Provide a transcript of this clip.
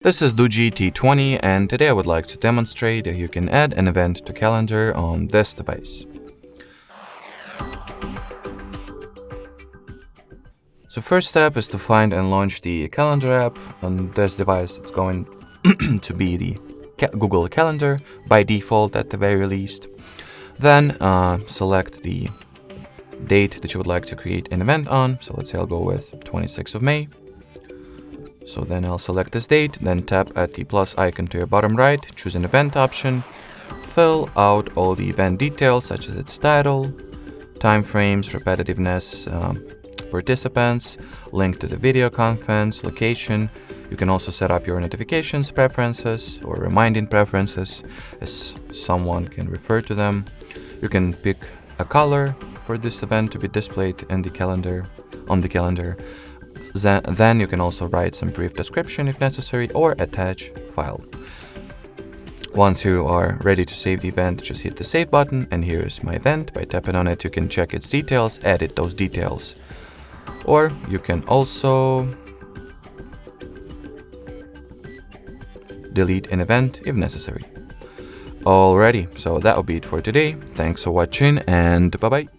This is DOOGEE T20, and today I would like to demonstrate how you can add an event to Calendar on this device. So first step is to find and launch the Calendar app. On this device it's going to be the Google Calendar by default at the very least. Then select the date that you would like to create an event on. So let's say I'll go with 26th of May. So then I'll select this date, then tap at the plus icon to your bottom right, choose an event option, fill out all the event details such as its title, time frames, repetitiveness, participants, link to the video conference, location. You can also set up your notifications preferences or reminding preferences as someone can refer to them. You can pick a color for this event to be displayed in the calendar, on the calendar. Then you can also write some brief description if necessary or attach file. Once you are ready to save the event, just hit the save button, and here's my event. By tapping on it, you can check its details, edit those details, or you can also delete an event if necessary. Alrighty, so that will be it for today. Thanks for watching, and bye bye.